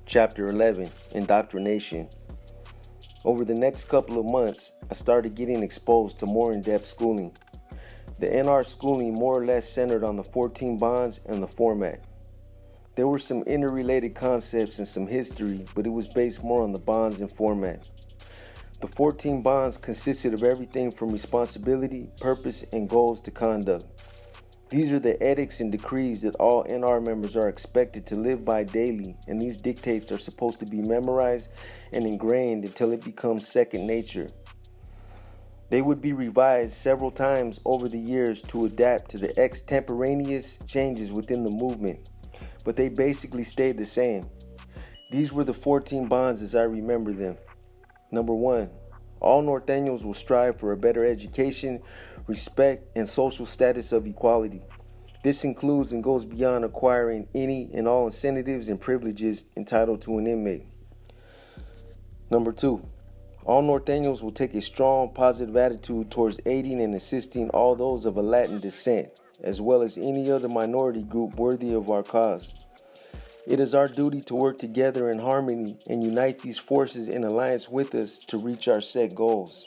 Chapter 11, Indoctrination. Over the next couple of months, I started getting exposed to more in-depth schooling. The NR schooling more or less centered on the 14 bonds and the format. There were some interrelated concepts and some history, but it was based more on the bonds and format. The 14 bonds consisted of everything from responsibility, purpose, and goals to conduct. These are the edicts and decrees that all NR members are expected to live by daily, and these dictates are supposed to be memorized and ingrained until it becomes second nature. They would be revised several times over the years to adapt to the extemporaneous changes within the movement, but they basically stayed the same. These were the 14 bonds as I remember them. Number 1, all Norteños will strive for a better education, respect, and social status of equality. This includes and goes beyond acquiring any and all incentives and privileges entitled to an inmate. Number 2, all Norteños will take a strong, positive attitude towards aiding and assisting all those of a Latin descent, as well as any other minority group worthy of our cause. It is our duty to work together in harmony and unite these forces in alliance with us to reach our set goals.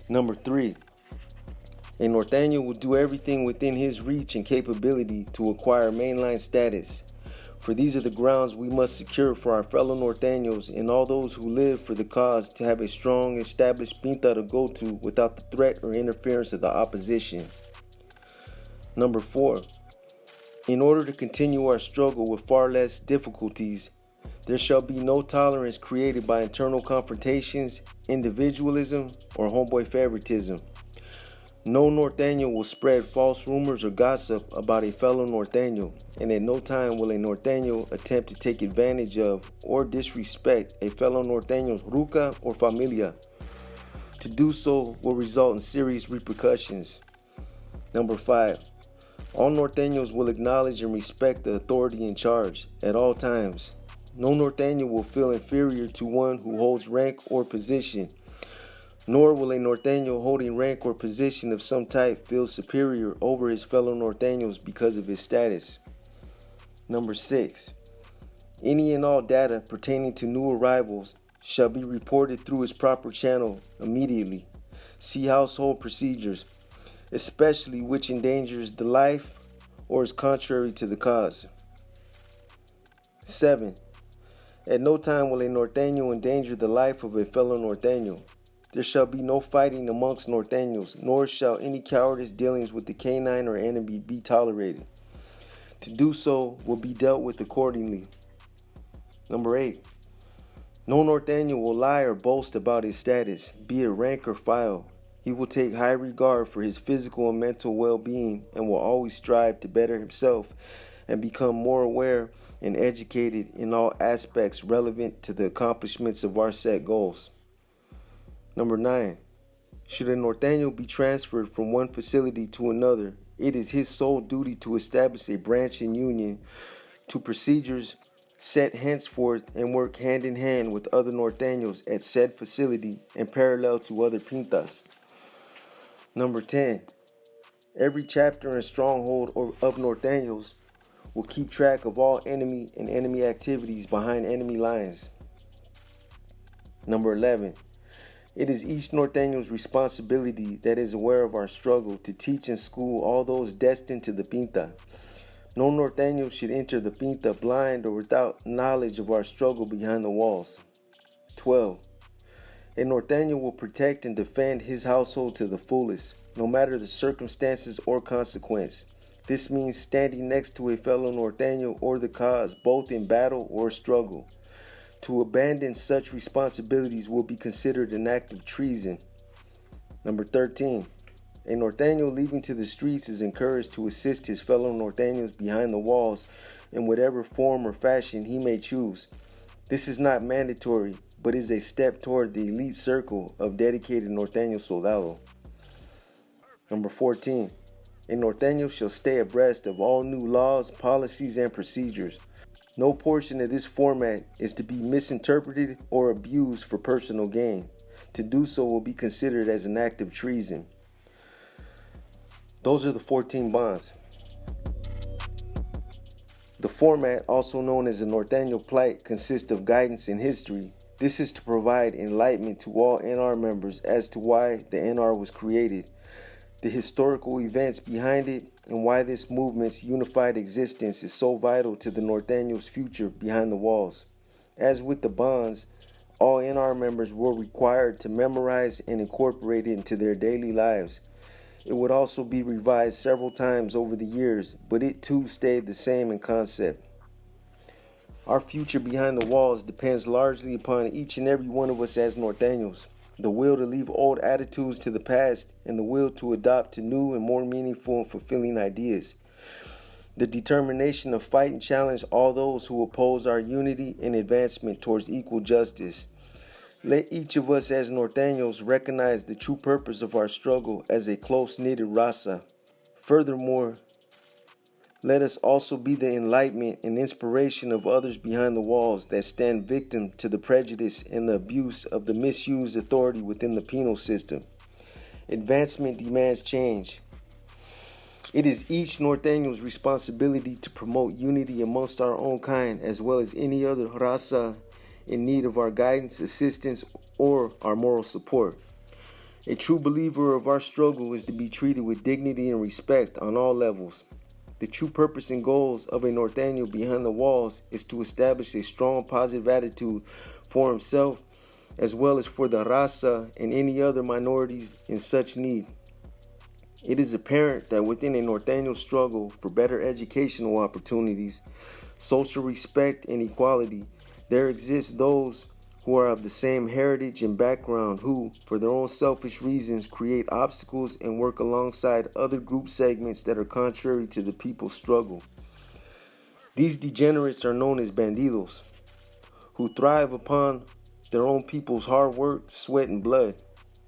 Number 3, a Norteño will do everything within his reach and capability to acquire mainline status. For these are the grounds we must secure for our fellow Norteños and all those who live for the cause to have a strong, established pinta to go to without the threat or interference of the opposition. Number 4, in order to continue our struggle with far less difficulties, there shall be no tolerance created by internal confrontations, individualism, or homeboy favoritism. No Norteño will spread false rumors or gossip about a fellow Norteño, and at no time will a Norteño attempt to take advantage of or disrespect a fellow Norteño's ruca or familia. To do so will result in serious repercussions. Number 5, all Norteños will acknowledge and respect the authority in charge at all times. No Norteño will feel inferior to one who holds rank or position, nor will a Norteño holding rank or position of some type feel superior over his fellow Norteños because of his status. Number 6, any and all data pertaining to new arrivals shall be reported through its proper channel immediately. See household procedures, especially which endangers the life or is contrary to the cause. 7, at no time will a Norteño endanger the life of a fellow Norteño. There shall be no fighting amongst Norteños, nor shall any cowardice dealings with the canine or enemy be tolerated. To do so will be dealt with accordingly. Number 8, no Norteño will lie or boast about his status, be it rank or file. He will take high regard for his physical and mental well-being and will always strive to better himself and become more aware and educated in all aspects relevant to the accomplishments of our set goals. Number 9, should a Norteño be transferred from one facility to another, it is his sole duty to establish a branch in union to procedures set henceforth and work hand in hand with other Norteños at said facility and parallel to other pintas. Number 10, every chapter and stronghold of Norteños will keep track of all enemy and enemy activities behind enemy lines. Number 11, it is each Norteño's responsibility that is aware of our struggle to teach and school all those destined to the pinta. No Norteño should enter the pinta blind or without knowledge of our struggle behind the walls. 12, a Norteño will protect and defend his household to the fullest, no matter the circumstances or consequence. This means standing next to a fellow Norteño or the cause, both in battle or struggle. To abandon such responsibilities will be considered an act of treason. Number 13, a Norteño leaving to the streets is encouraged to assist his fellow Norteños behind the walls in whatever form or fashion he may choose. This is not mandatory, but is a step toward the elite circle of dedicated Norteño soldado. Number 14, a Norteño shall stay abreast of all new laws, policies, and procedures. No portion of this format is to be misinterpreted or abused for personal gain. To do so will be considered as an act of treason. Those are the 14 bonds. The format, also known as the Norteño Plight, consists of guidance and history. This is to provide enlightenment to all NR members as to why the NR was created, the historical events behind it, and why this movement's unified existence is so vital to the Norteños' future behind the walls. As with the bonds, all NR members were required to memorize and incorporate it into their daily lives. It would also be revised several times over the years, but it too stayed the same in concept. Our future behind the walls depends largely upon each and every one of us as Norteños. The will to leave old attitudes to the past and the will to adopt to new and more meaningful and fulfilling ideas. The determination to fight and challenge all those who oppose our unity and advancement towards equal justice. Let each of us as Norteños recognize the true purpose of our struggle as a close-knitted raza. Furthermore, let us also be the enlightenment and inspiration of others behind the walls that stand victim to the prejudice and the abuse of the misused authority within the penal system. Advancement demands change. It is each Norteño's responsibility to promote unity amongst our own kind as well as any other raza in need of our guidance, assistance, or our moral support. A true believer of our struggle is to be treated with dignity and respect on all levels. The true purpose and goals of a Norteño behind the walls is to establish a strong positive attitude for himself as well as for the raza and any other minorities in such need. It is apparent that within a Norteño struggle for better educational opportunities, social respect, and equality, there exist those who are of the same heritage and background who, for their own selfish reasons, create obstacles and work alongside other group segments that are contrary to the people's struggle. These degenerates are known as bandidos, who thrive upon their own people's hard work, sweat, and blood.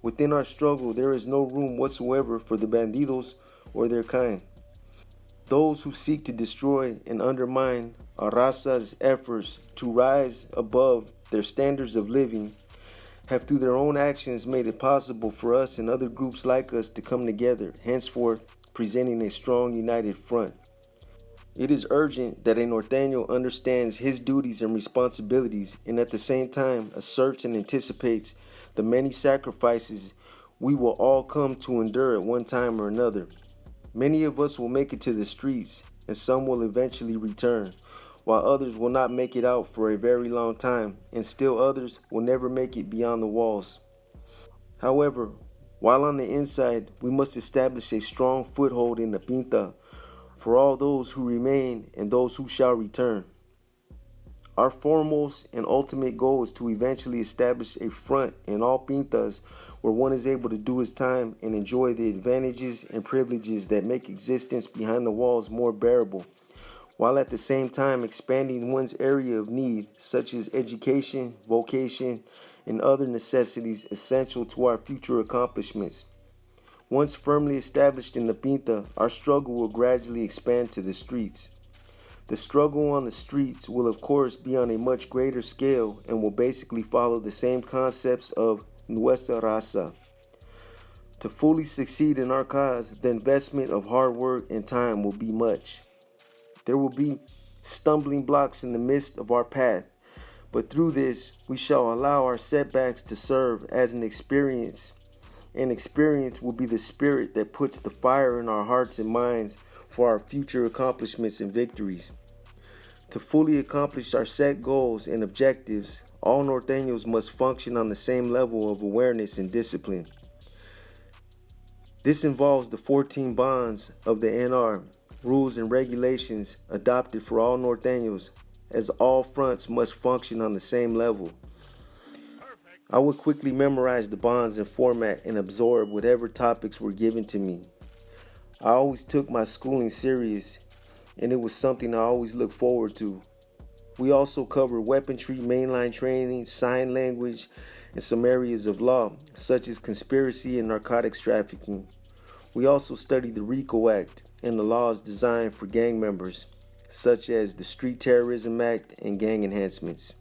Within our struggle, there is no room whatsoever for the bandidos or their kind. Those who seek to destroy and undermine our raza's efforts to rise above their standards of living have through their own actions made it possible for us and other groups like us to come together, henceforth presenting a strong united front. It is urgent that a Norteño understands his duties and responsibilities and at the same time asserts and anticipates the many sacrifices we will all come to endure at one time or another. Many of us will make it to the streets, and some will eventually return, while others will not make it out for a very long time, and still others will never make it beyond the walls. However, while on the inside, we must establish a strong foothold in the Pinta for all those who remain and those who shall return. Our foremost and ultimate goal is to eventually establish a front in all Pintas where one is able to do his time and enjoy the advantages and privileges that make existence behind the walls more bearable, while at the same time expanding one's area of need, such as education, vocation, and other necessities essential to our future accomplishments. Once firmly established in the Pinta, our struggle will gradually expand to the streets. The struggle on the streets will of course be on a much greater scale and will basically follow the same concepts of Nuestra. To fully succeed in our cause, the investment of hard work and time will be much. There will be stumbling blocks in the midst of our path, but through this we shall allow our setbacks to serve as an experience, and experience will be the spirit that puts the fire in our hearts and minds for our future accomplishments and victories. To fully accomplish our set goals and objectives, all Norteños must function on the same level of awareness and discipline. This involves the 14 bonds of the NR, rules and regulations adopted for all Norteños, as all fronts must function on the same level. I would quickly memorize the bonds and format and absorb whatever topics were given to me. I always took my schooling serious, and it was something I always looked forward to. We also covered weaponry, mainline training, sign language, and some areas of law, such as conspiracy and narcotics trafficking. We also studied the RICO Act and the laws designed for gang members, such as the Street Terrorism Act and gang enhancements.